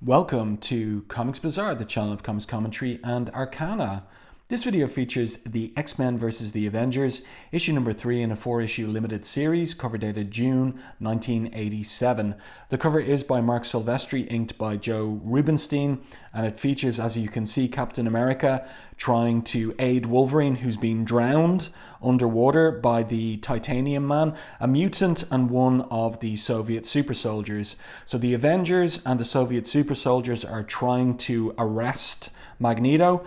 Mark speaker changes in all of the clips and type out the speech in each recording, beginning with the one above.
Speaker 1: Welcome to Comics Bazaar, the channel of comics commentary and arcana. This video features the X-Men vs. the Avengers, issue number 3 in a 4-issue limited series, cover dated June 1987. The cover is by Marc Silvestri, inked by Joe Rubinstein, and it features, as you can see, Captain America trying to aid Wolverine, who's been drowned underwater by the Titanium Man, a mutant and one of the Soviet super soldiers. So the Avengers and the Soviet super soldiers are trying to arrest Magneto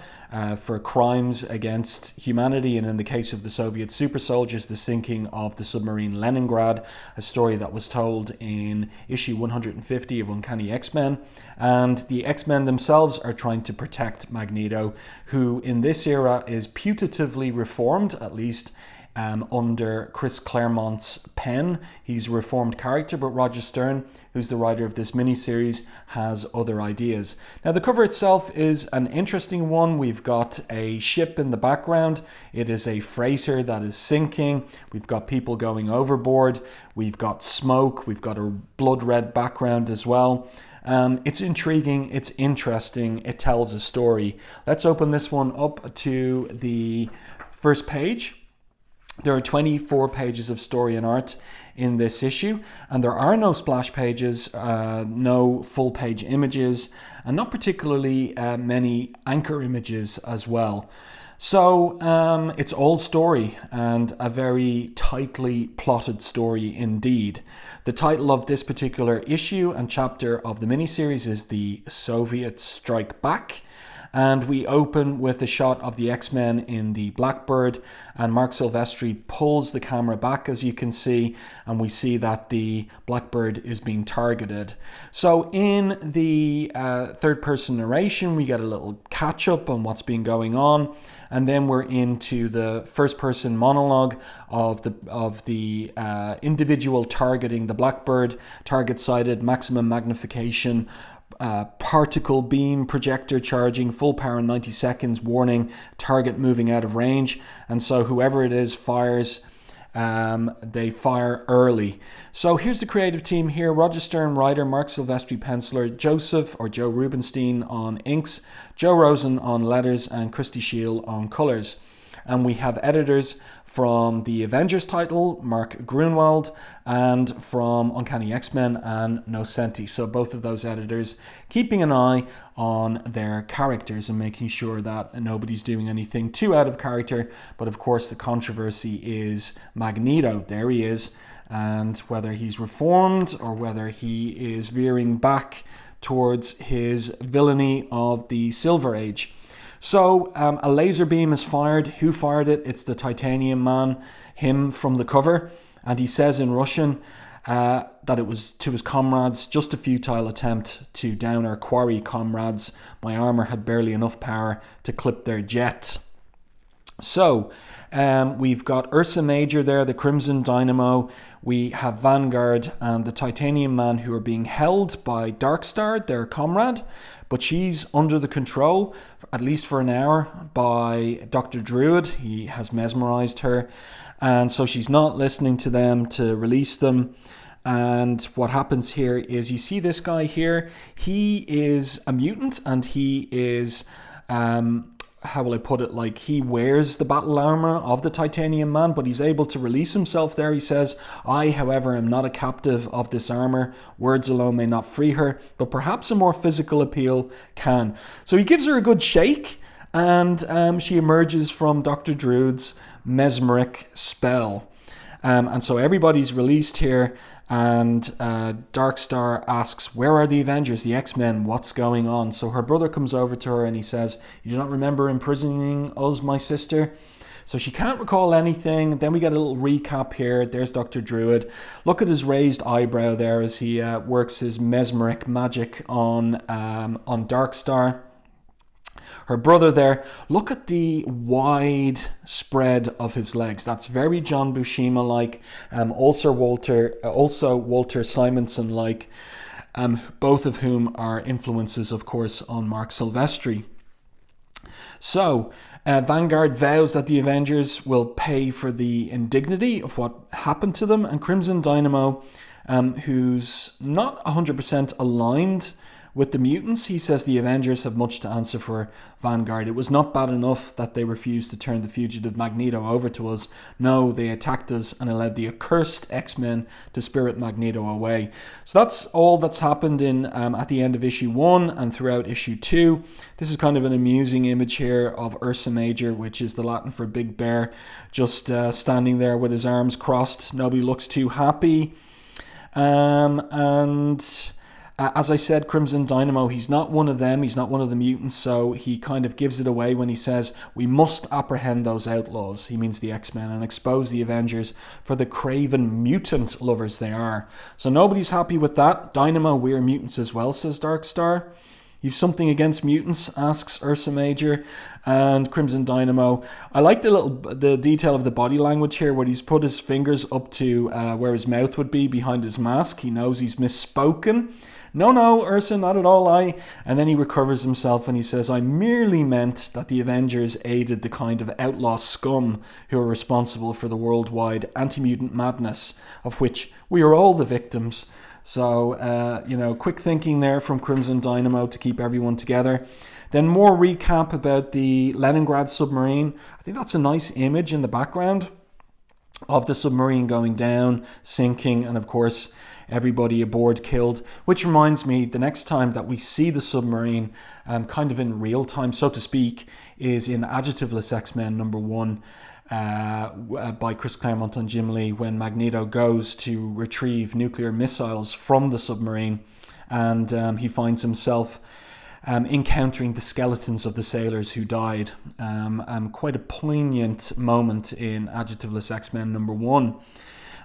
Speaker 1: for crimes against humanity, and in the case of the Soviet super soldiers, the sinking of the submarine Leningrad, a story that was told in issue 150 of Uncanny X-Men. And the X-Men themselves are trying to protect Magneto, who in this era is putatively reformed, at least under Chris Claremont's pen. He's a reformed character, but Roger Stern, who's the writer of this miniseries, has other ideas. Now, the cover itself is an interesting one. We've got a ship in the background. It is a freighter that is sinking. We've got people going overboard. We've got smoke. We've got a blood red background as well. It's intriguing. It's interesting. It tells a story. Let's open this one up to the first page. There are 24 pages of story and art in this issue, and there are no splash pages, no full page images, and not particularly many anchor images as well. So it's all story, and a very tightly plotted story indeed. The title of this particular issue and chapter of the miniseries is The Soviets Strike Back. And we open with a shot of the X-Men in the Blackbird, and Marc Silvestri pulls the camera back, as you can see, and we see that the Blackbird is being targeted. So in the third-person narration, we get a little catch-up on what's been going on, and then we're into the first-person monologue of the individual targeting the Blackbird, target sighted, maximum magnification, particle beam projector charging, full power in 90 seconds, warning, target moving out of range. And so whoever it is fires, they fire early. So here's the creative team here: Roger Stern, writer; Marc Silvestri, penciler; Joe Rubinstein on inks; Joe Rosen on letters; and Christy Shield on colors. And we have editors from the Avengers title, Mark Grunwald, and from Uncanny X-Men and Nocenti. So both of those editors keeping an eye on their characters and making sure that nobody's doing anything too out of character. But of course the controversy is Magneto. There he is, and whether he's reformed or whether he is veering back towards his villainy of the Silver Age. So a laser beam is fired. Who fired it? It's the Titanium Man, him from the cover. And he says in Russian that it was to his comrades, just a futile attempt to down our quarry comrades. My armor had barely enough power to clip their jet. So we've got Ursa Major there, the Crimson Dynamo. We have Vanguard and the Titanium Man, who are being held by Darkstar, their comrade. But she's under the control, at least for an hour, by Dr. Druid. He has mesmerized her. And so she's not listening to them to release them. And what happens here is, you see this guy here. He is a mutant, and he is, how will I put it, like, he wears the battle armor of the Titanium Man, but he's able to release himself there. He says, I, however, am not a captive of this armor. Words alone may not free her, but perhaps a more physical appeal can. So he gives her a good shake, and she emerges from Dr. Druid's mesmeric spell. And so everybody's released here, and Darkstar asks, where are the Avengers, the X-Men? What's going on? So her brother comes over to her and he says, you do not remember imprisoning us, my sister? So she can't recall anything. Then we get a little recap here. There's Dr. Druid. Look at his raised eyebrow there as he works his mesmeric magic on Darkstar. Her brother there, look at the wide spread of his legs. That's very John Buscema-like, also Walter Simonson-like, both of whom are influences, of course, on Marc Silvestri. So Vanguard vows that the Avengers will pay for the indignity of what happened to them, and Crimson Dynamo, who's not 100% aligned with the mutants. He says the Avengers have much to answer for, Vanguard. It was not bad enough that they refused to turn the fugitive Magneto over to us. No, they attacked us and allowed the accursed X-Men to spirit Magneto away. So that's all that's happened in at the end of issue 1 and throughout issue 2. This is kind of an amusing image here of Ursa Major, which is the Latin for big bear, just standing there with his arms crossed. Nobody looks too happy. As I said, Crimson Dynamo, he's not one of them, he's not one of the mutants, so he kind of gives it away when he says, we must apprehend those outlaws, he means the X-Men, and expose the Avengers for the craven mutant lovers they are. So nobody's happy with that. Dynamo, we're mutants as well, says Darkstar. You've something against mutants, asks Ursa Major. And Crimson Dynamo, I like the detail of the body language here, where he's put his fingers up to where his mouth would be behind his mask. He knows he's misspoken. No, Ursa, not at all, And then he recovers himself and he says, I merely meant that the Avengers aided the kind of outlaw scum who are responsible for the worldwide anti-mutant madness, of which we are all the victims. So, quick thinking there from Crimson Dynamo to keep everyone together. Then more recap about the Leningrad submarine. I think that's a nice image in the background of the submarine going down, sinking, and of course, everybody aboard killed. Which reminds me, the next time that we see the submarine kind of in real time, so to speak, is in Adjectiveless X-Men #1. By Chris Claremont and Jim Lee, when Magneto goes to retrieve nuclear missiles from the submarine, and he finds himself encountering the skeletons of the sailors who died. Quite a poignant moment in Adjectiveless X-Men #1.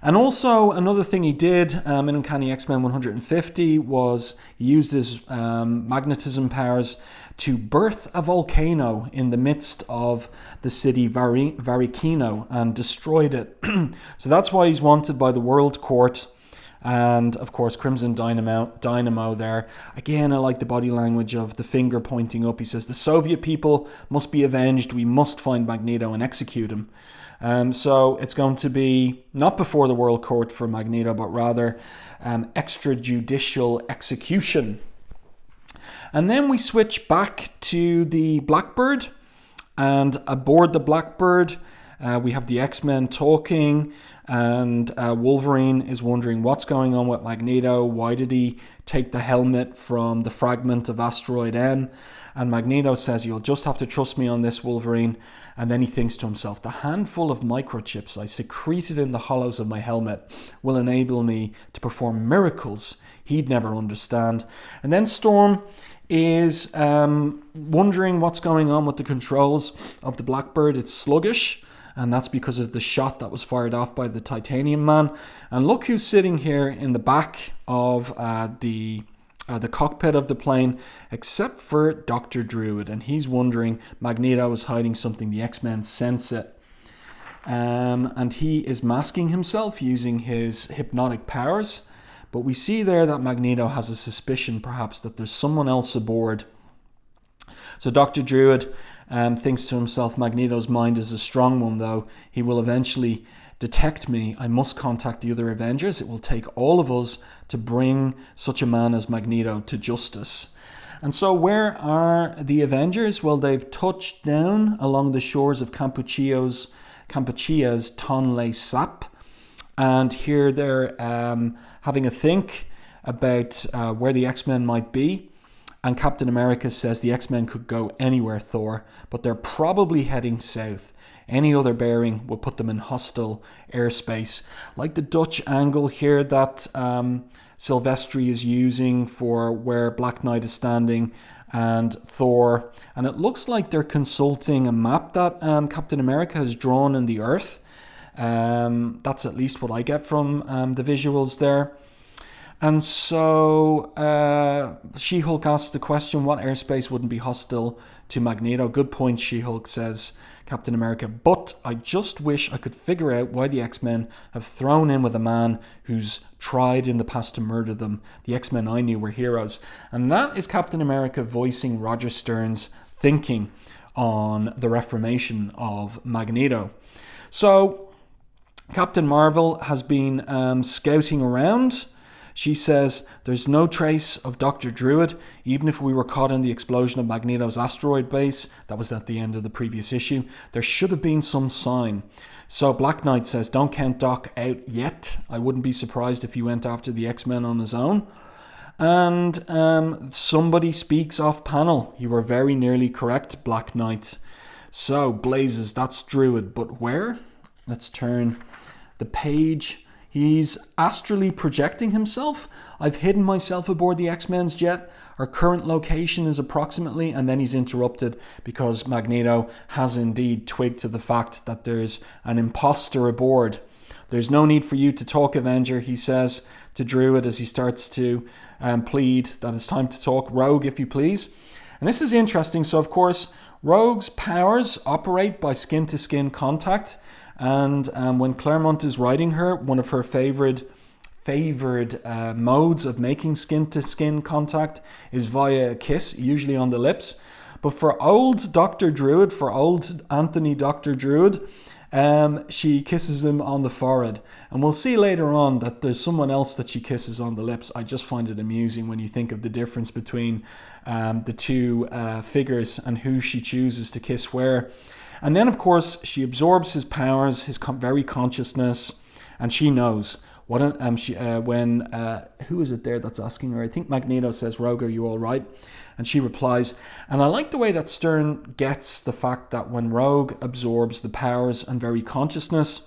Speaker 1: And also another thing he did in Uncanny X-Men 150 was he used his magnetism powers to birth a volcano in the midst of the city Varikino and destroyed it. So that's why he's wanted by the World Court. And of course, Crimson Dynamo there. Again, I like the body language of the finger pointing up. He says, the Soviet people must be avenged. We must find Magneto and execute him. So it's going to be not before the World Court for Magneto, but rather extrajudicial execution. And then we switch back to the Blackbird, and aboard the Blackbird we have the X-Men talking, and Wolverine is wondering what's going on with Magneto. Why did he take the helmet from the fragment of Asteroid M? And Magneto says, you'll just have to trust me on this, Wolverine. And then he thinks to himself, the handful of microchips I secreted in the hollows of my helmet will enable me to perform miracles he'd never understand. And then Storm is wondering what's going on with the controls of the Blackbird. It's sluggish, and that's because of the shot that was fired off by the Titanium Man. And look who's sitting here in the back of the cockpit of the plane, except for Dr. Druid, and he's wondering Magneto is hiding something. The X-Men sense it. And he is masking himself using his hypnotic powers. But we see there that Magneto has a suspicion, perhaps, that there's someone else aboard. So Dr. Druid thinks to himself, Magneto's mind is a strong one, though. He will eventually detect me. I must contact the other Avengers. It will take all of us to bring such a man as Magneto to justice. And so where are the Avengers? Well, they've touched down along the shores of Kampuchea's Tonle Sap. And here they're having a think about where the X-Men might be. And Captain America says the X-Men could go anywhere, Thor, but they're probably heading south. Any other bearing will put them in hostile airspace. Like the Dutch angle here that Silvestri is using for where Black Knight is standing and Thor. And it looks like they're consulting a map that Captain America has drawn in the Earth. That's at least what I get from the visuals there. And so She-Hulk asks the question, what airspace wouldn't be hostile to Magneto? Good point, She-Hulk, says Captain America. But I just wish I could figure out why the X-Men have thrown in with a man who's tried in the past to murder them. The X-Men I knew were heroes. And that is Captain America voicing Roger Stern's thinking on the reformation of Magneto. So Captain Marvel has been scouting around. She says, there's no trace of Dr. Druid, even if we were caught in the explosion of Magneto's asteroid base. That was at the end of the previous issue. There should have been some sign. So Black Knight says, don't count Doc out yet. I wouldn't be surprised if he went after the X-Men on his own. And somebody speaks off panel. You were very nearly correct, Black Knight. So, blazes, that's Druid. But where? Let's turn the page. He's astrally projecting himself. I've hidden myself aboard the X-Men's jet. Our current location is approximately, and then he's interrupted because Magneto has indeed twigged to the fact that there's an imposter aboard. There's no need for you to talk, Avenger, he says to Druid as he starts to plead that it's time to talk. Rogue, if you please. And this is interesting. So, of course, Rogue's powers operate by skin-to-skin contact. And when Claremont is writing her, one of her favored modes of making skin-to-skin contact is via a kiss, usually on the lips. But for old Dr. Druid, for old Anthony Dr. Druid, she kisses him on the forehead. And we'll see later on that there's someone else that she kisses on the lips. I just find it amusing when you think of the difference between the two figures and who she chooses to kiss where. And then, of course, she absorbs his powers, his very consciousness, and she knows. Who is it there that's asking her? I think Magneto says, Rogue, are you all right? And she replies, and I like the way that Stern gets the fact that when Rogue absorbs the powers and very consciousness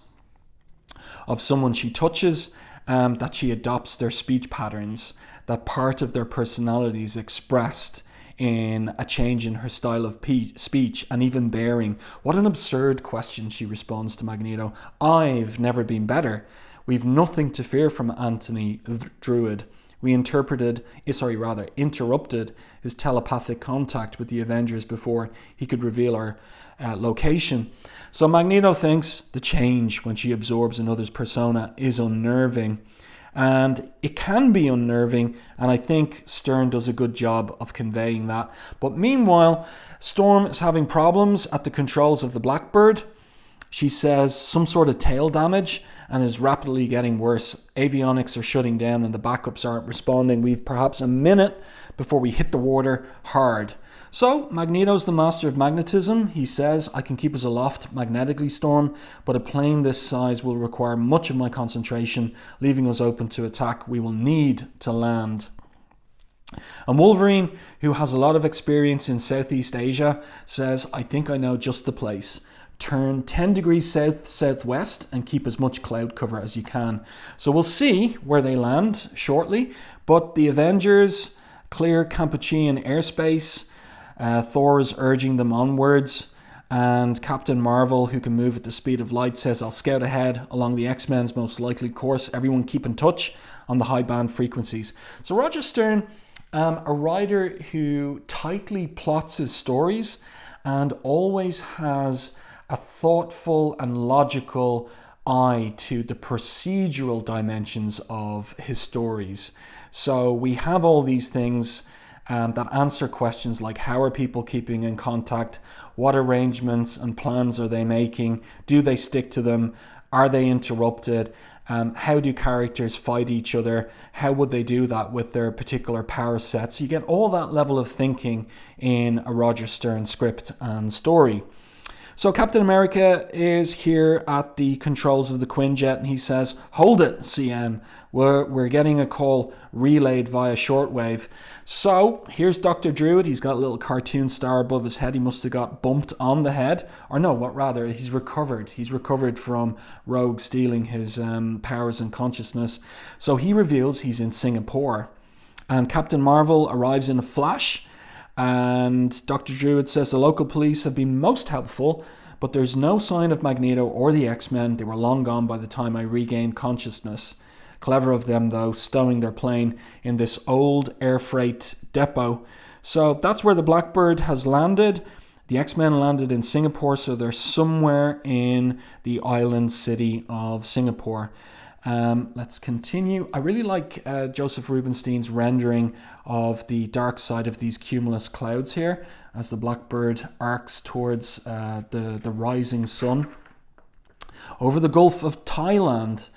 Speaker 1: of someone she touches, that she adopts their speech patterns, that part of their personality is expressed in a change in her style of speech and even bearing. What an absurd question, she responds to Magneto. I've never been better. We've nothing to fear from Anthony Druid. We interrupted his telepathic contact with the Avengers before he could reveal our location. So Magneto thinks the change when she absorbs another's persona is unnerving. And it can be unnerving, and I think Stern does a good job of conveying that. But meanwhile, Storm is having problems at the controls of the Blackbird. She says some sort of tail damage and is rapidly getting worse. Avionics are shutting down and the backups aren't responding. We've perhaps a minute before we hit the water hard. So, Magneto's the master of magnetism. He says, I can keep us aloft magnetically, Storm, but a plane this size will require much of my concentration, leaving us open to attack. We will need to land. And Wolverine, who has a lot of experience in Southeast Asia, says, I think I know just the place. Turn 10 degrees south-southwest and keep as much cloud cover as you can. So we'll see where they land shortly, but the Avengers clear Campuchian airspace. Thor is urging them onwards, and Captain Marvel, who can move at the speed of light, says, I'll scout ahead along the X-Men's most likely course. Everyone keep in touch on the high band frequencies. So Roger Stern, a writer who tightly plots his stories and always has a thoughtful and logical eye to the procedural dimensions of his stories. So we have all these things that answer questions like how are people keeping in contact, what arrangements and plans are they making, do they stick to them, are they interrupted, how do characters fight each other, how would they do that with their particular power sets. You get all that level of thinking in a Roger Stern script and story. So Captain America is here at the controls of the Quinjet and he says, hold it, CM. We're getting a call relayed via shortwave. So here's Dr. Druid. He's got a little cartoon star above his head. He must have got bumped on the head. Or no, what rather, he's recovered. He's recovered from Rogue stealing his powers and consciousness. So he reveals he's in Singapore. And Captain Marvel arrives in a flash. And Dr. Druid says the local police have been most helpful, but there's no sign of Magneto or the X-Men. They were long gone by the time I regained consciousness. Clever of them, though, stowing their plane in this old air freight depot. So that's where the Blackbird has landed. The X-Men landed in Singapore, so they're somewhere in the island city of Singapore. Let's continue. I really like Joseph Rubinstein's rendering of the dark side of these cumulus clouds here as the Blackbird arcs towards the rising sun. Over the Gulf of Thailand,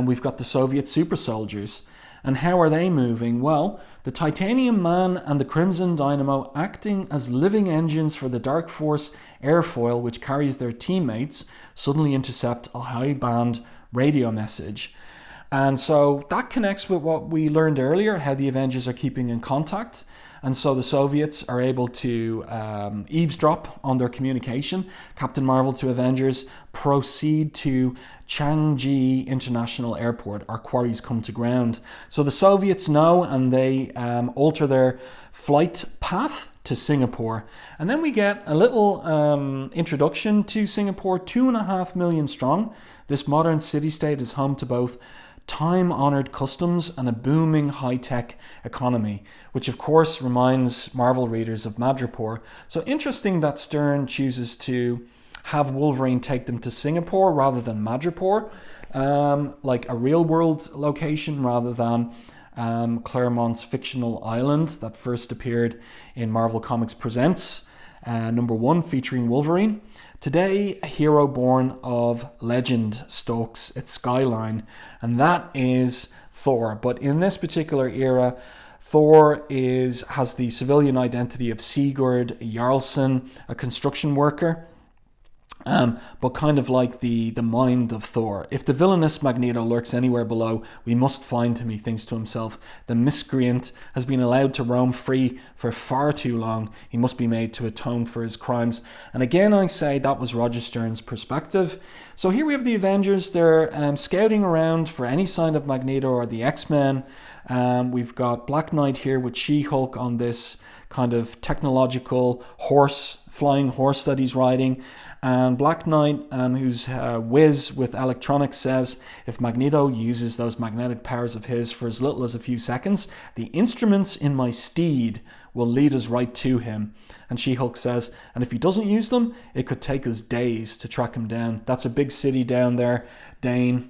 Speaker 1: we've got the Soviet super soldiers. And how are they moving? Well, the Titanium Man and the Crimson Dynamo, acting as living engines for the Dark Force airfoil which carries their teammates, suddenly intercept a high-band radio message. And so that connects with what we learned earlier, how the Avengers are keeping in contact. And so the Soviets are able to eavesdrop on their communication. Captain Marvel to Avengers, proceed to Changi International Airport. Our quarries come to ground. So the Soviets know, and they alter their flight path to Singapore. And then we get a little introduction to Singapore, 2.5 million strong. This modern city-state is home to both time-honoured customs and a booming high-tech economy, which of course reminds Marvel readers of Madripoor. So interesting that Stern chooses to have Wolverine take them to Singapore rather than Madripoor, like a real-world location rather than Claremont's fictional island that first appeared in Marvel Comics Presents #1 featuring Wolverine. Today, a hero born of legend stalks its skyline, and that is Thor. But in this particular era, Thor has the civilian identity of Sigurd Jarlsson, a construction worker, but kind of like the mind of Thor. If the villainous Magneto lurks anywhere below, we must find him, he thinks to himself. The miscreant has been allowed to roam free for far too long. He must be made to atone for his crimes. And again, I say that was Roger Stern's perspective. So here we have the Avengers. They're scouting around for any sign of Magneto or the X-Men. We've got Black Knight here with She-Hulk on this kind of technological flying horse that he's riding. And Black Knight, who's whiz with electronics, says if Magneto uses those magnetic powers of his for as little as a few seconds, the instruments in my steed will lead us right to him. And She-Hulk says, and if he doesn't use them, it could take us days to track him down. That's a big city down there, Dane.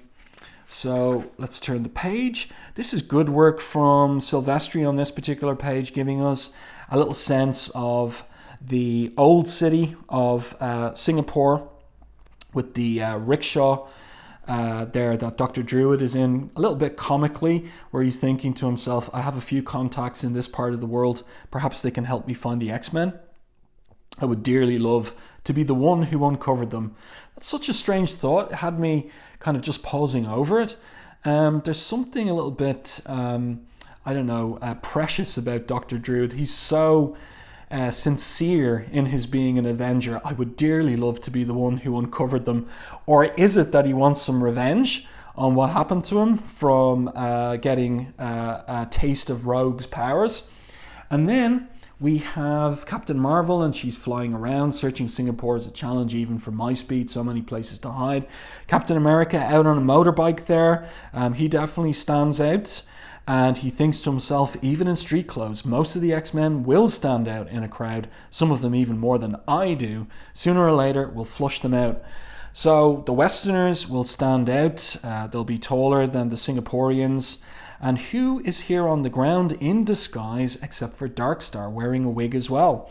Speaker 1: So let's turn the page. This is good work from Silvestri on this particular page, giving us a little sense of the old city of Singapore with the rickshaw there that Dr. Druid is in, a little bit comically, where he's thinking to himself, I have a few contacts in this part of the world, perhaps they can help me find the X-Men. I would dearly love to be the one who uncovered them. That's such a strange thought. It had me kind of just pausing over it. There's something a little bit, precious about Dr. Druid. He's so sincere in his being an Avenger. I would dearly love to be the one who uncovered them. Or is it that he wants some revenge on what happened to him from getting a taste of Rogue's powers? And then we have Captain Marvel, and she's flying around, searching Singapore as a challenge even for my speed, so many places to hide. Captain America out on a motorbike there. He definitely stands out. And he thinks to himself, even in street clothes, most of the X-Men will stand out in a crowd, some of them even more than I do. Sooner or later, we'll flush them out. So the Westerners will stand out. They'll be taller than the Singaporeans. And who is here on the ground in disguise except for Darkstar, wearing a wig as well?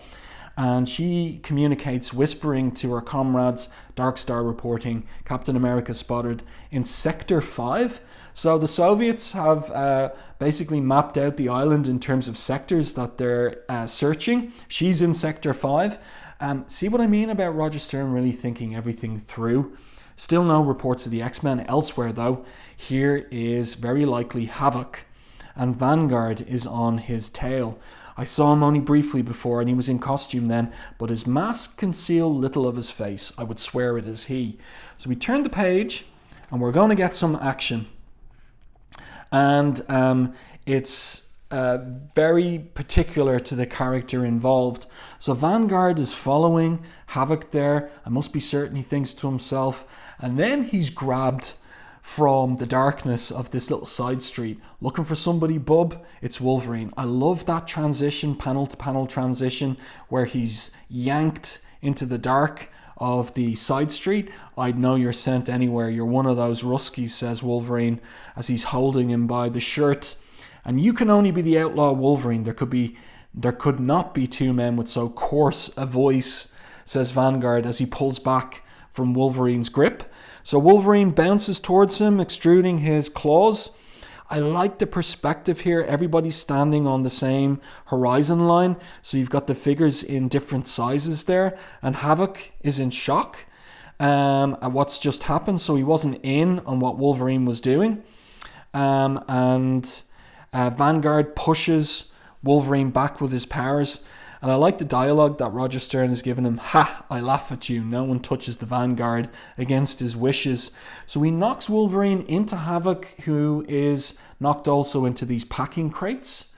Speaker 1: And she communicates, whispering to her comrades. Darkstar reporting Captain America spotted in Sector 5. So the Soviets have basically mapped out the island in terms of sectors that they're searching. She's in Sector 5. See what I mean about Roger Stern really thinking everything through? Still no reports of the X-Men elsewhere though. Here is very likely Havoc, and Vanguard is on his tail. I saw him only briefly before, and he was in costume then, but his mask concealed little of his face. I would swear it is he. So we turn the page, and we're going to get some action. And it's very particular to the character involved. So Vanguard is following Havoc there. I must be certain, he thinks to himself. And then he's grabbed from the darkness of this little side street. Looking for somebody, bub? It's Wolverine. I love that transition, panel to panel transition, where he's yanked into the dark of the side street. I'd know you're sent anywhere. You're one of those Ruskies, says Wolverine, as he's holding him by the shirt. And you can only be the outlaw Wolverine. There could not be two men with so coarse a voice, says Vanguard, as he pulls back from Wolverine's grip. So Wolverine bounces towards him, extruding his claws. I like the perspective here. Everybody's standing on the same horizon line. So you've got the figures in different sizes there. And Havoc is in shock at what's just happened. So he wasn't in on what Wolverine was doing. Vanguard pushes Wolverine back with his powers. And I like the dialogue that Roger Stern has given him. Ha, I laugh at you. No one touches the Vanguard against his wishes. So he knocks Wolverine into Havoc, who is knocked also into these packing crates.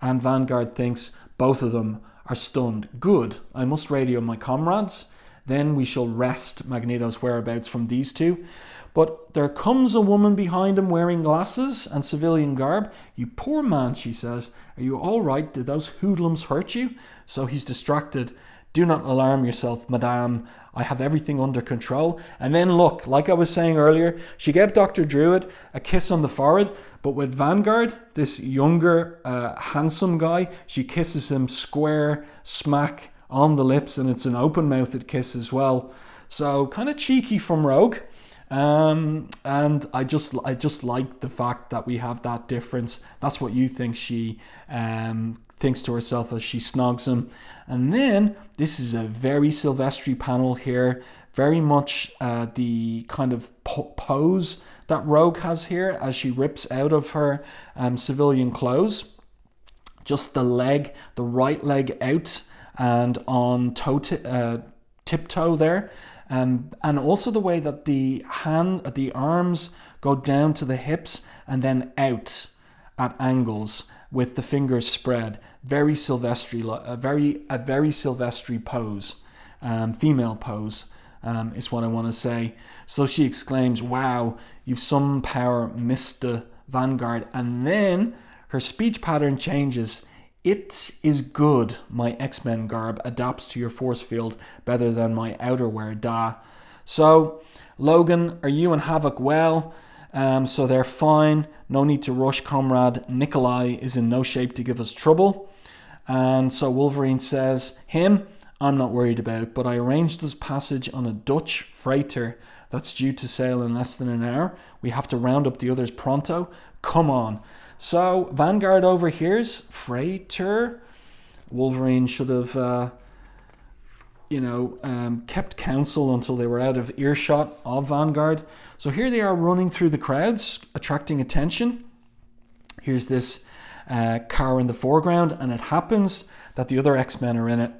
Speaker 1: And Vanguard thinks both of them are stunned. Good, I must radio my comrades. Then we shall wrest Magneto's whereabouts from these two. But there comes a woman behind him wearing glasses and civilian garb. You poor man, she says. Are you all right? Did those hoodlums hurt you? So he's distracted. Do not alarm yourself, madame. I have everything under control. And then look, like I was saying earlier, she gave Dr. Druid a kiss on the forehead. But with Vanguard, this younger, handsome guy, she kisses him square, smack on the lips. And it's an open-mouthed kiss as well. So kind of cheeky from Rogue. And I just like the fact that we have that difference. That's what you think she thinks to herself as she snogs him. And then this is a very Silvestri panel here, very much the kind of pose that Rogue has here as she rips out of her civilian clothes. Just the leg, the right leg out and on tiptoe there. And also the way that the arms go down to the hips and then out at angles with the fingers spread. Very Silvestri, a very Silvestri pose, female pose is what I want to say. So she exclaims, "Wow, you've some power, Mr. Vanguard." And then her speech pattern changes. It is good my X-Men garb adapts to your force field better than my outerwear, da. So, Logan, are you and Havoc well? So they're fine. No need to rush, comrade. Nikolai is in no shape to give us trouble. And so Wolverine says, him, I'm not worried about, but I arranged this passage on a Dutch freighter that's due to sail in less than an hour. We have to round up the others pronto. Come on. So Vanguard overhears freighter. Wolverine should have, kept counsel until they were out of earshot of Vanguard. So here they are running through the crowds, attracting attention. Here's this car in the foreground, and it happens that the other X-Men are in it.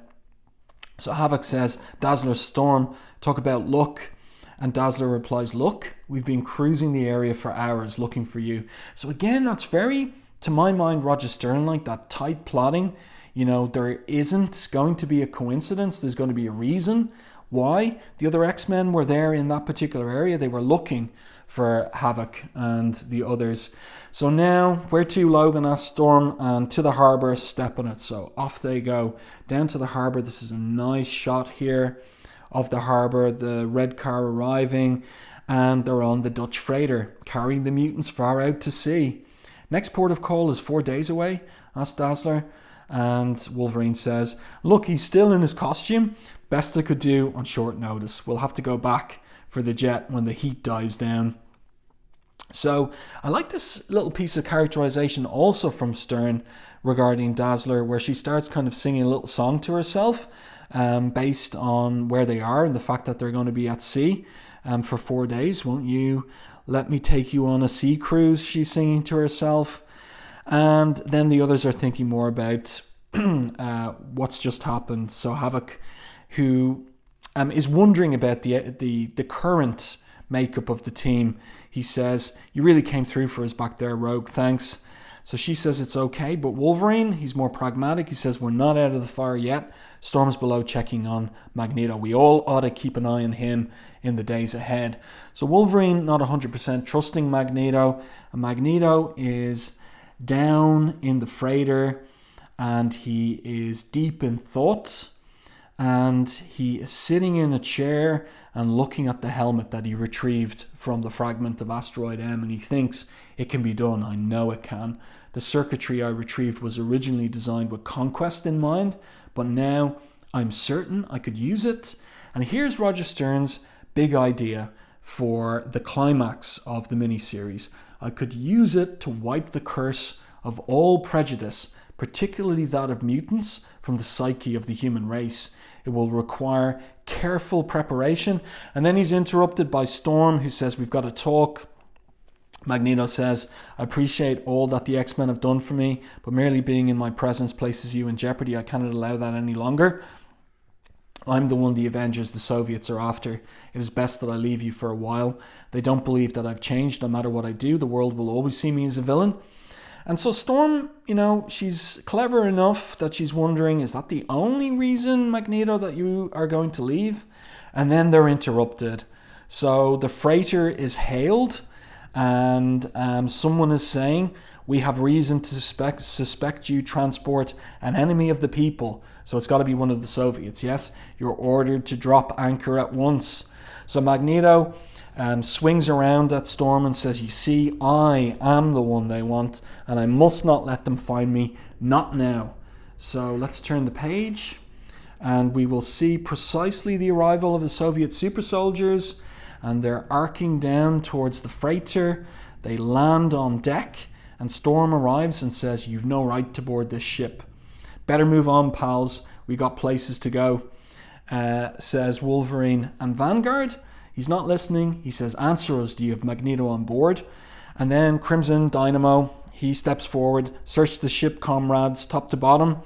Speaker 1: So Havoc says, Dazzler, Storm, talk about luck. And Dazzler replies, look, we've been cruising the area for hours looking for you. So again, that's very, to my mind, Roger Stern, like that tight plotting. You know, there isn't going to be a coincidence. There's going to be a reason why the other X-Men were there in that particular area. They were looking for Havoc and the others. So now, where to, Logan asks Storm, and to the harbour, step on it. So off they go, down to the harbour. This is a nice shot here of the harbour, the red car arriving, and they're on the Dutch freighter, carrying the mutants far out to sea. Next port of call is 4 days away, asks Dazzler, and Wolverine says, look, he's still in his costume. Best I could do on short notice. We'll have to go back for the jet when the heat dies down. So I like this little piece of characterization also from Stern regarding Dazzler, where she starts kind of singing a little song to herself, based on where they are and the fact that they're going to be at sea for 4 days. Won't you let me take you on a sea cruise? She's singing to herself. And then the others are thinking more about what's just happened. So Havoc, who is wondering about the current makeup of the team, he says, you really came through for us back there, Rogue, thanks. So she says it's okay, but Wolverine, he's more pragmatic. He says, we're not out of the fire yet. Storm's below checking on Magneto. We all ought to keep an eye on him in the days ahead. So Wolverine, not 100% trusting Magneto. And Magneto is down in the freighter and he is deep in thought. And he is sitting in a chair and looking at the helmet that he retrieved from the fragment of Asteroid M, and he thinks, it can be done, I know it can. The circuitry I retrieved was originally designed with conquest in mind, but now I'm certain I could use it. And here's Roger Stern's big idea for the climax of the miniseries. I could use it to wipe the curse of all prejudice, particularly that of mutants, from the psyche of the human race. It will require careful preparation. And then he's interrupted by Storm, who says, we've got to talk. Magneto says, I appreciate all that the X-Men have done for me, but merely being in my presence places you in jeopardy. I cannot allow that any longer. I'm the one the Avengers, the Soviets, are after. It is best that I leave you for a while. They don't believe that I've changed. No matter what I do, the world will always see me as a villain. And so Storm, she's clever enough that she's wondering, is that the only reason, Magneto, that you are going to leave? And then they're interrupted. So the freighter is hailed, and someone is saying, we have reason to suspect you transport an enemy of the people. So it's got to be one of the Soviets, yes? You're ordered to drop anchor at once. So Magneto swings around at Storm and says, you see, I am the one they want, and I must not let them find me, not now. So let's turn the page, and we will see precisely the arrival of the Soviet super soldiers, and they're arcing down towards the freighter. They land on deck, and Storm arrives and says, you've no right to board this ship. Better move on, pals. We got places to go, says Wolverine. And Vanguard, he's not listening. He says, answer us, do you have Magneto on board? And then Crimson Dynamo, he steps forward, search the ship comrades top to bottom,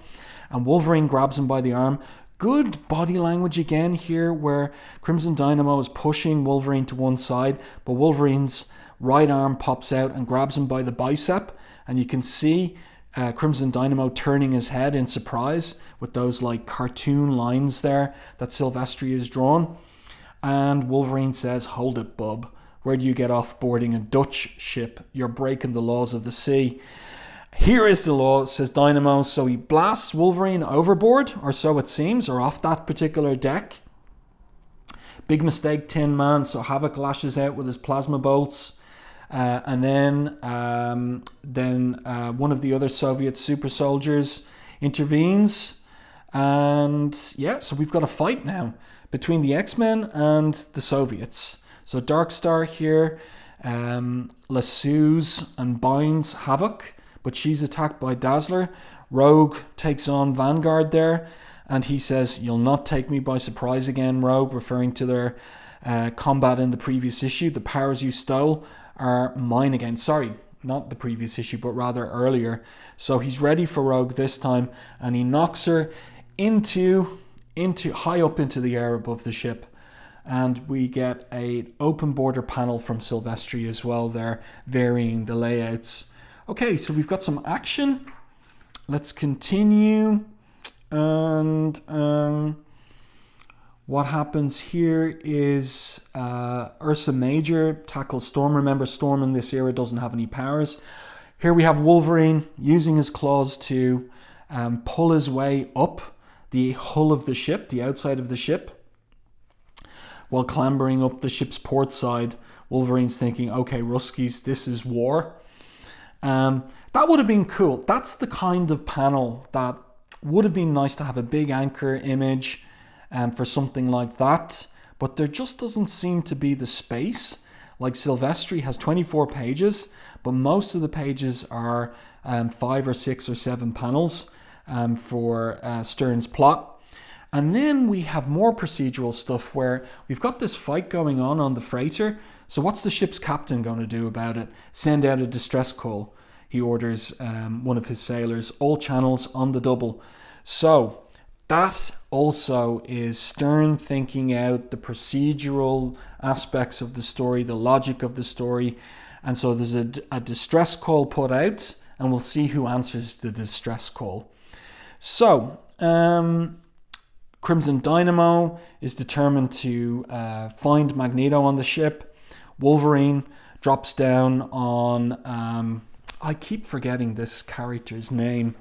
Speaker 1: and Wolverine grabs him by the arm. Good body language again here, where Crimson Dynamo is pushing Wolverine to one side, but Wolverine's right arm pops out and grabs him by the bicep, and you can see Crimson Dynamo turning his head in surprise with those like cartoon lines there that Silvestri has drawn. And Wolverine says, hold it, bub. Where do you get off boarding a Dutch ship? You're breaking the laws of the sea. Here is the law, says Dynamo. So he blasts Wolverine overboard, or so it seems, or off that particular deck. Big mistake, Tin Man. So Havoc lashes out with his plasma bolts. And then one of the other Soviet super soldiers intervenes. And yeah, so we've got a fight now between the X-Men and the Soviets. So Darkstar here lassos and binds Havoc, but she's attacked by Dazzler. Rogue takes on Vanguard there, and he says, you'll not take me by surprise again, Rogue, referring to their combat in the previous issue. The powers you stole are mine again. Sorry, not the previous issue, but rather earlier. So he's ready for Rogue this time, and he knocks her into high up into the air above the ship. And we get an open border panel from Silvestri as well there, varying the layouts. Okay, so we've got some action. Let's continue. And what happens here is Ursa Major tackles Storm. Remember, Storm in this era doesn't have any powers. Here we have Wolverine using his claws to pull his way up the hull of the ship, the outside of the ship. While clambering up the ship's port side, Wolverine's thinking, okay, Ruskies, this is war. That would have been cool. That's the kind of panel that would have been nice to have a big anchor image for something like that. But there just doesn't seem to be the space. Like Silvestri has 24 pages, but most of the pages are 5 or 6 or 7 panels for Stern's plot. And then we have more procedural stuff where we've got this fight going on the freighter. So what's the ship's captain going to do about it? Send out a distress call. He orders one of his sailors, all channels on the double. So that also is Stern thinking out the procedural aspects of the story, the logic of the story. And so there's a distress call put out, and we'll see who answers the distress call. So Crimson Dynamo is determined to find Magneto on the ship. Wolverine drops down on... I keep forgetting this character's name.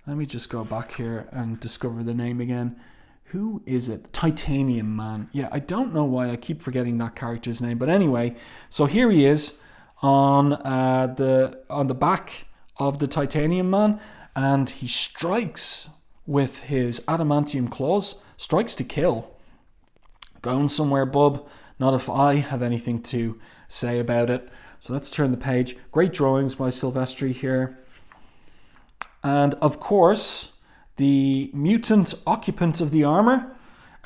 Speaker 1: Let me just go back here and discover the name again. Who is it? Titanium Man. Yeah, I don't know why I keep forgetting that character's name. But anyway, so here he is on the back of the Titanium Man, and he strikes with his adamantium claws, strikes to kill. Going somewhere, bub. Not if I have anything to say about it. So let's turn the page. Great drawings by Silvestri here. And of course, the mutant occupant of the armor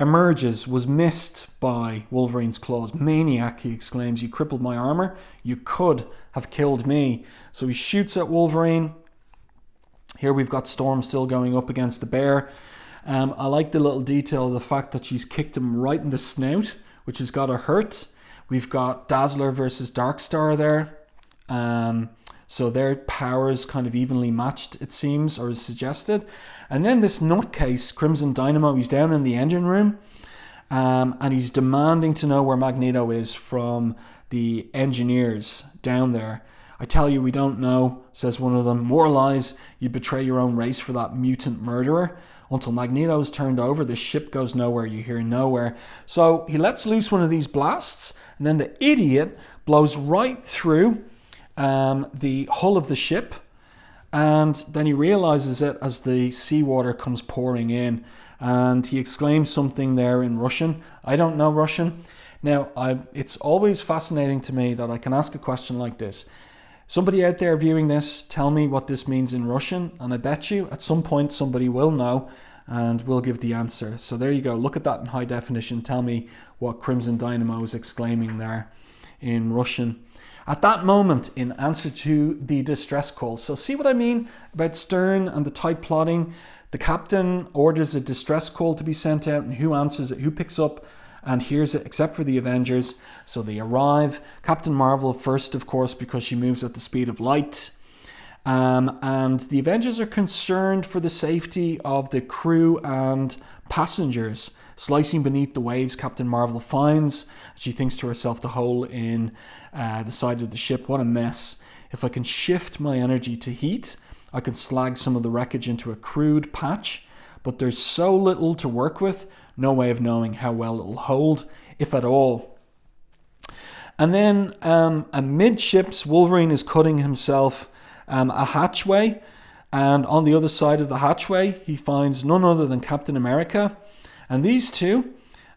Speaker 1: emerges, was missed by Wolverine's claws. Maniac, he exclaims, you crippled my armor. You could have killed me. So he shoots at Wolverine. Here we've got Storm still going up against the bear. I like the little detail of the fact that she's kicked him right in the snout, which has got to hurt. We've got Dazzler versus Darkstar there. So their powers kind of evenly matched, it seems, or is suggested. And then this nutcase, Crimson Dynamo, he's down in the engine room. And he's demanding to know where Magneto is from the engineers down there. I tell you, we don't know, says one of them. More lies, you betray your own race for that mutant murderer. Until Magneto's turned over, the ship goes nowhere, you hear nowhere. So he lets loose one of these blasts, and then the idiot blows right through the hull of the ship, and then he realizes it as the seawater comes pouring in, and he exclaims something there in Russian. I don't know Russian. Now, it's always fascinating to me that I can ask a question like this. Somebody out there viewing this, tell me what this means in Russian, and I bet you at some point somebody will know and will give the answer. So there you go. Look at that in high definition. Tell me what Crimson Dynamo is exclaiming there in Russian. At that moment, in answer to the distress call. So see what I mean about Stern and the tight plotting? The captain orders a distress call to be sent out, and who answers it, who picks up and hears it, except for the Avengers. So they arrive. Captain Marvel first, of course, because she moves at the speed of light. And the Avengers are concerned for the safety of the crew and passengers. Slicing beneath the waves, Captain Marvel finds, she thinks to herself, the hole in the side of the ship. What a mess. If I can shift my energy to heat, I can slag some of the wreckage into a crude patch, but there's so little to work with, no way of knowing how well it'll hold, if at all. And then amidships, Wolverine is cutting himself a hatchway, and on the other side of the hatchway, he finds none other than Captain America. And these two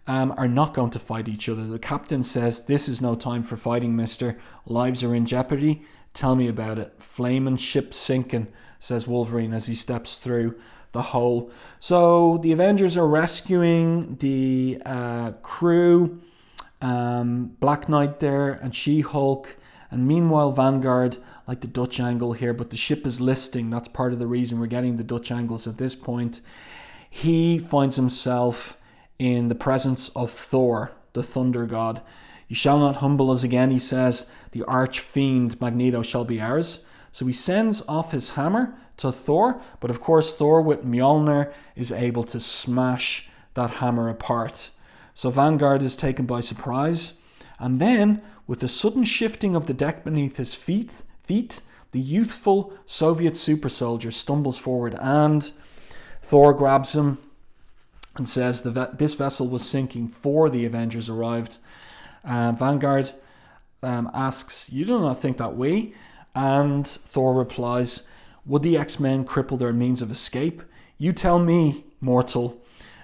Speaker 1: are not going to fight each other. The captain says, this is no time for fighting, mister. Lives are in jeopardy. Tell me about it. Flamin' ship sinking, says Wolverine as he steps through the hole. So the Avengers are rescuing the crew, Black Knight there and She-Hulk. And meanwhile, Vanguard, like the Dutch angle here, but the ship is listing. That's part of the reason we're getting the Dutch angles at this point. He finds himself in the presence of Thor, the thunder god. You shall not humble us again, he says. The arch-fiend Magneto shall be ours. So he sends off his hammer to Thor, but of course Thor with Mjolnir is able to smash that hammer apart. So Vanguard is taken by surprise. And then, with the sudden shifting of the deck beneath his feet, the youthful Soviet super soldier stumbles forward, and Thor grabs him and says this vessel was sinking before the Avengers arrived. Vanguard asks, you do not think that we? And Thor replies, would the X-Men cripple their means of escape? You tell me, mortal.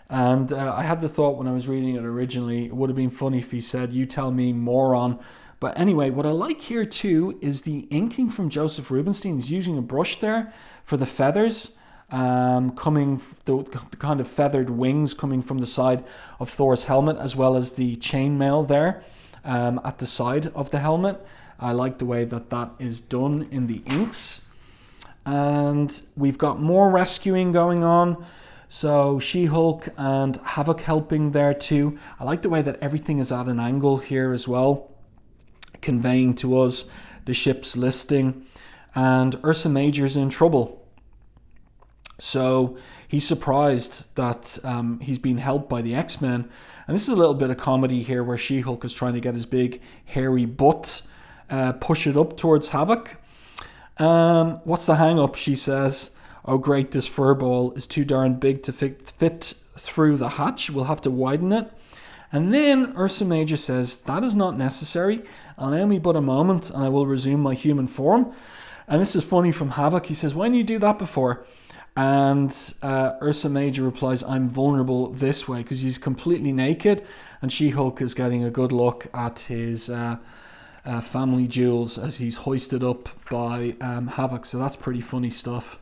Speaker 1: And I had the thought when I was reading it originally, it would have been funny if he said, you tell me, moron. But anyway, what I like here too is the inking from Joseph Rubinstein. He's using a brush there for the feathers, coming, the kind of feathered wings coming from the side of Thor's helmet, as well as the chainmail there at the side of the helmet. I like the way that that is done in the inks. And we've got more rescuing going on. So She-Hulk and Havoc helping there too. I like the way that everything is at an angle here as well, conveying to us the ship's listing. And Ursa Major's in trouble. So he's surprised that he's been helped by the X-Men. And this is a little bit of comedy here where She-Hulk is trying to get his big hairy butt, push it up towards Havoc. What's the hang-up, she says. Oh great, this furball is too darn big to fit through the hatch. We'll have to widen it. And then Ursa Major says, that is not necessary. Allow me but a moment and I will resume my human form. And this is funny from Havoc. He says, why didn't you do that before? And Ursa Major replies, I'm vulnerable this way, because he's completely naked. And She-Hulk is getting a good look at his family jewels as he's hoisted up by Havoc. So that's pretty funny stuff.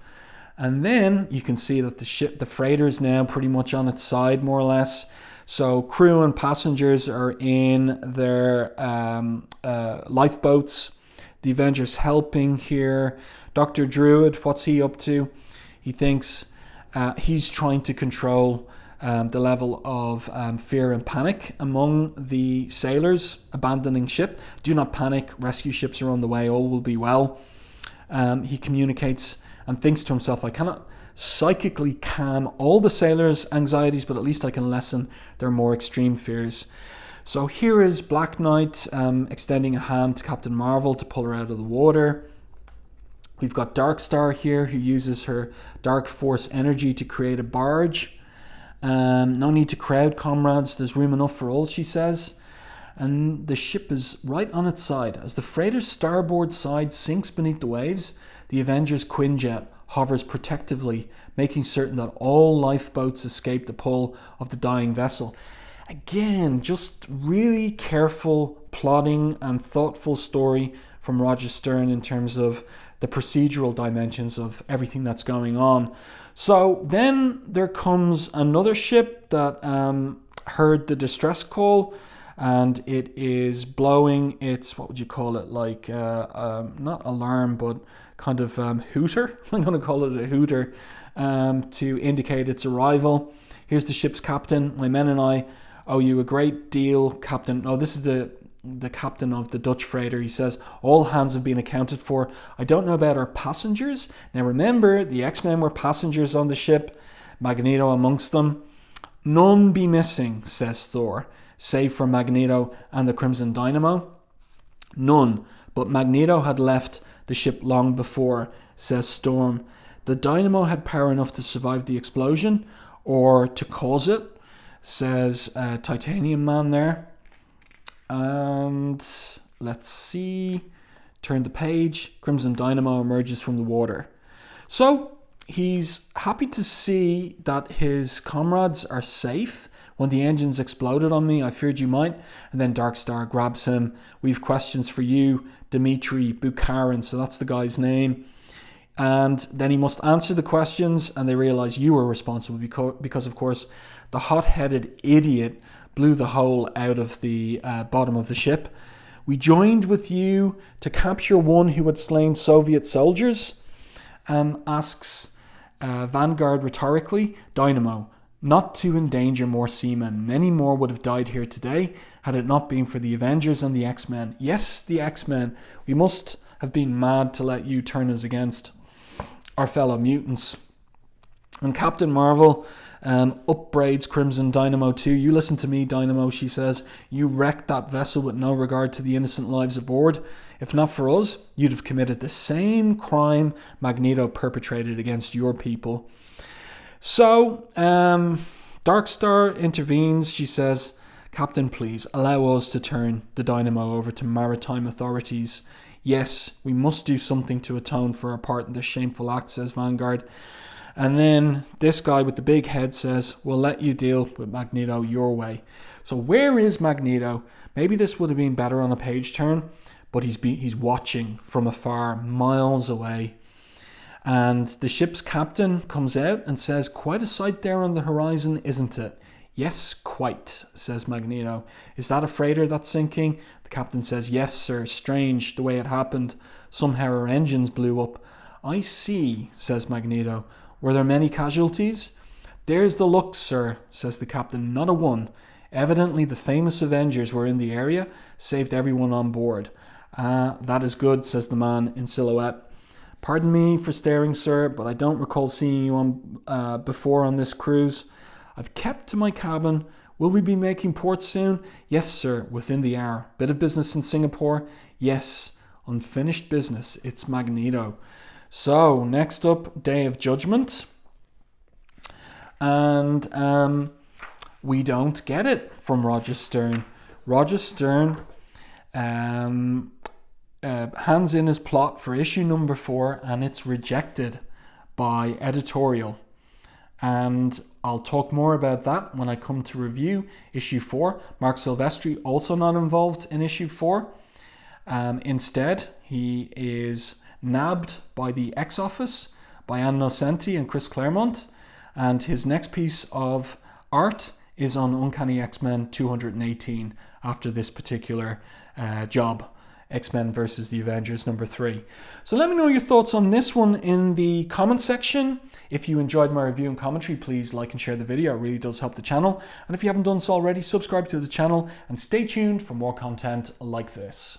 Speaker 1: And then you can see that the freighter is now pretty much on its side, more or less. So crew and passengers are in their lifeboats. The Avengers helping here. Dr. Druid, what's he up to? He thinks he's trying to control the level of fear and panic among the sailors abandoning ship. Do not panic. Rescue ships are on the way. All will be well. He communicates and thinks to himself, I cannot psychically calm all the sailors' anxieties, but at least I can lessen their more extreme fears. So here is Black Knight extending a hand to Captain Marvel to pull her out of the water. We've got Dark Star here, who uses her Dark Force energy to create a barge. No need to crowd, comrades. There's room enough for all, she says. And the ship is right on its side. As the freighter's starboard side sinks beneath the waves, the Avengers Quinjet hovers protectively, making certain that all lifeboats escape the pull of the dying vessel. Again, just really careful plotting and thoughtful story from Roger Stern in terms of the procedural dimensions of everything that's going on. So then there comes another ship that heard the distress call, and it is blowing its, what would you call it, like not alarm, but kind of hooter. I'm going to call it a hooter to indicate its arrival. Here's the ship's captain. My men and I owe you a great deal, Captain. Oh, this is the captain of the Dutch freighter. He says, all hands have been accounted for. I don't know about our passengers. Now remember, the X-Men were passengers on the ship, Magneto amongst them. None be missing, says Thor, save for Magneto and the Crimson Dynamo. None, but Magneto had left the ship long before, says Storm. The Dynamo had power enough to survive the explosion, or to cause it, says Titanium Man there. And let's see, turn the page. Crimson Dynamo emerges from the water. So he's happy to see that his comrades are safe. When the engines exploded on me, I feared you might. And then Dark Star grabs him. We've questions for you, Dmitry Bukharin. So that's the guy's name. And then he must answer the questions, and they realize you are responsible because of course, the hot-headed idiot blew the hole out of the bottom of the ship. We joined with you to capture one who had slain Soviet soldiers, asks Vanguard rhetorically. Dynamo, not to endanger more seamen. Many more would have died here today had it not been for the Avengers and the X-Men. Yes, the X-Men. We must have been mad to let you turn us against our fellow mutants. And Captain Marvel upbraids Crimson Dynamo too. You listen to me, Dynamo, she says. You wrecked that vessel with no regard to the innocent lives aboard. If not for us, you'd have committed the same crime Magneto perpetrated against your people. So, Darkstar intervenes. She says, Captain, please, allow us to turn the Dynamo over to maritime authorities. Yes, we must do something to atone for our part in this shameful act, says Vanguard. And then this guy with the big head says, we'll let you deal with Magneto your way. So where is Magneto? Maybe this would have been better on a page turn, but he's watching from afar, miles away. And the ship's captain comes out and says, quite a sight there on the horizon, isn't it? Yes, quite, says Magneto. Is that a freighter that's sinking? The captain says, yes, sir. Strange the way it happened. Somehow our engines blew up. I see, says Magneto. Were there many casualties? There's the look, sir, says the captain. Not a one. Evidently the famous Avengers were in the area, saved everyone on board. That is good, says the man in silhouette. Pardon me for staring, sir, but I don't recall seeing you on before on this cruise. I've kept to my cabin. Will we be making port soon? Yes, sir, within the hour. Bit of business in Singapore? Yes. Unfinished business. It's Magneto. So, next up, Day of Judgment. And we don't get it from Roger Stern. Roger Stern hands in his plot for issue number 4, and it's rejected by editorial. And I'll talk more about that when I come to review issue 4. Marc Silvestri also not involved in issue 4. Instead, he is nabbed by the X-Office, by Ann Nocenti and Chris Claremont, and his next piece of art is on Uncanny X-Men 218 after this particular job. X-Men versus the Avengers number 3. So let me know your thoughts on this one in the comment section. If you enjoyed my review and commentary, please like and share the video. It really does help the channel. And if you haven't done so already, subscribe to the channel and stay tuned for more content like this.